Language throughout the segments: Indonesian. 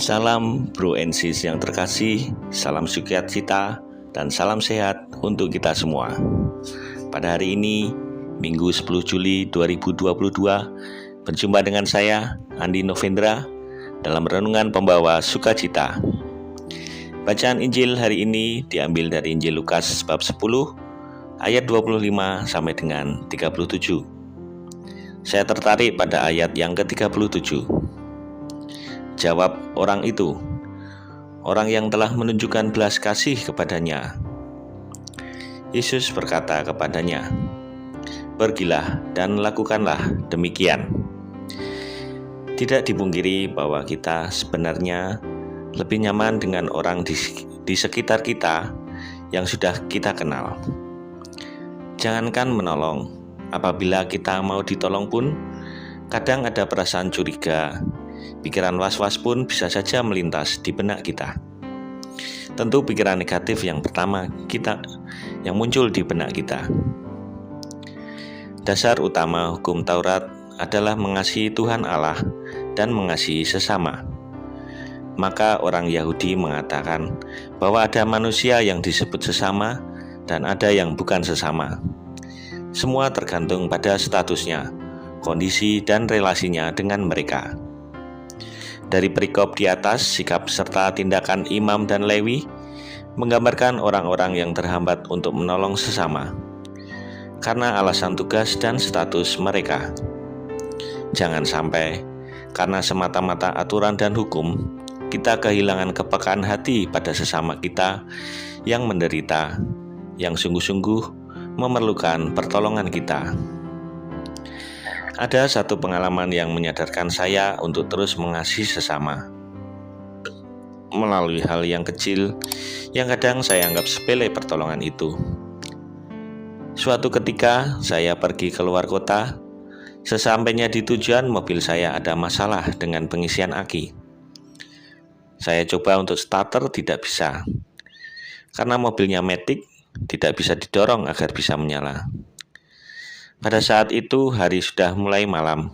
Salam Bro and Sis yang terkasih, salam sukacita dan salam sehat untuk kita semua. Pada hari ini, Minggu 10 Juli 2022, berjumpa dengan saya, Andi Novendra, dalam Renungan Pembawa Sukacita. Bacaan Injil hari ini diambil dari Injil Lukas bab 10, ayat 25 sampai dengan 37. Saya tertarik pada ayat yang ke-37. Jawab orang itu, orang yang telah menunjukkan belas kasih kepadanya. Yesus berkata kepadanya, "Pergilah dan lakukanlah demikian." Tidak dipungkiri bahwa kita sebenarnya lebih nyaman dengan orang di sekitar kita yang sudah kita kenal. Jangankan menolong, apabila kita mau ditolong pun, kadang ada perasaan curiga. Pikiran was-was pun bisa saja melintas di benak kita. Tentu pikiran negatif yang pertama yang muncul di benak kita. Dasar utama hukum Taurat adalah mengasihi Tuhan Allah dan mengasihi sesama. Maka orang Yahudi mengatakan bahwa ada manusia yang disebut sesama dan ada yang bukan sesama. Semua tergantung pada statusnya, kondisi dan relasinya dengan mereka. Dari perikop di atas, sikap serta tindakan Imam dan Lewi menggambarkan orang-orang yang terhambat untuk menolong sesama karena alasan tugas dan status mereka. Jangan sampai karena semata-mata aturan dan hukum, kita kehilangan kepekaan hati pada sesama kita yang menderita, yang sungguh-sungguh memerlukan pertolongan kita. Ada satu pengalaman yang menyadarkan saya untuk terus mengasihi sesama. Melalui hal yang kecil yang kadang saya anggap sepele pertolongan itu. Suatu ketika saya pergi keluar kota. Sesampainya di tujuan, mobil saya ada masalah dengan pengisian aki. Saya coba untuk starter, tidak bisa. Karena mobilnya matic, tidak bisa didorong agar bisa menyala. Pada saat itu hari sudah mulai malam.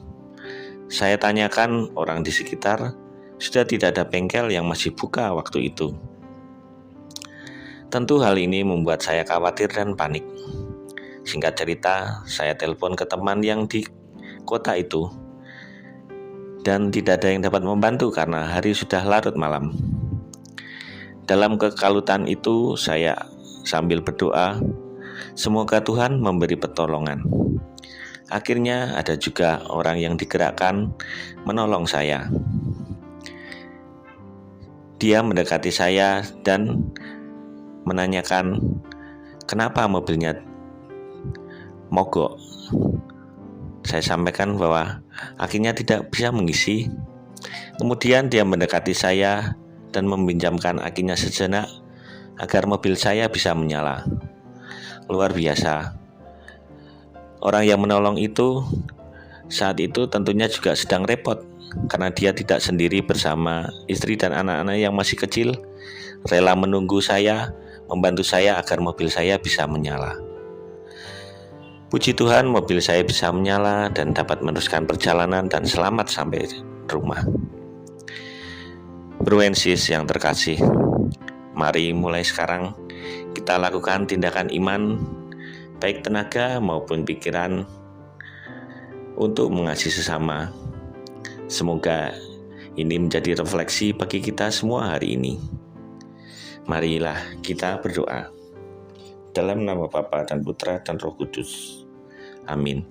Saya tanyakan orang di sekitar, sudah tidak ada bengkel yang masih buka waktu itu. Tentu hal ini membuat saya khawatir dan panik. Singkat cerita, saya telepon ke teman yang di kota itu, dan tidak ada yang dapat membantu karena hari sudah larut malam. Dalam kekalutan itu, saya sambil berdoa, semoga Tuhan memberi pertolongan. Akhirnya ada juga orang yang digerakkan menolong saya. Dia mendekati saya dan menanyakan kenapa mobilnya mogok. Saya sampaikan bahwa akhirnya tidak bisa mengisi. Kemudian dia mendekati saya dan meminjamkan akinya sejenak agar mobil saya bisa menyala. Luar biasa. Orang yang menolong itu saat itu tentunya juga sedang repot karena dia tidak sendiri bersama istri dan anak-anak yang masih kecil, rela menunggu saya, membantu saya agar mobil saya bisa menyala. Puji Tuhan, mobil saya bisa menyala dan dapat meneruskan perjalanan dan selamat sampai rumah. Bro and Sis yang terkasih, mari mulai sekarang kita lakukan tindakan iman, baik tenaga maupun pikiran, untuk mengasihi sesama. Semoga ini menjadi refleksi bagi kita semua hari ini. Marilah kita berdoa. Dalam nama Bapa dan Putra dan Roh Kudus. Amin.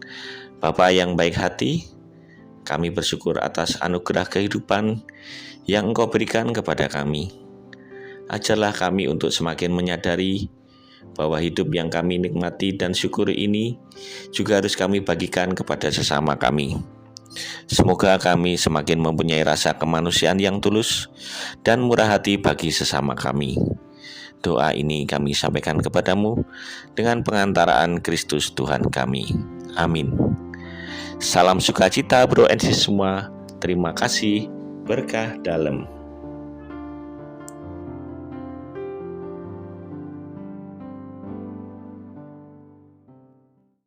Bapa yang baik hati, kami bersyukur atas anugerah kehidupan yang Engkau berikan kepada kami. Ajarlah kami untuk semakin menyadari bahwa hidup yang kami nikmati dan syukuri ini juga harus kami bagikan kepada sesama kami. Semoga kami semakin mempunyai rasa kemanusiaan yang tulus dan murah hati bagi sesama kami. Doa ini kami sampaikan kepadamu dengan pengantaraan Kristus Tuhan kami. Amin. Salam sukacita Bro and Sis semua. Terima kasih. Berkah dalam.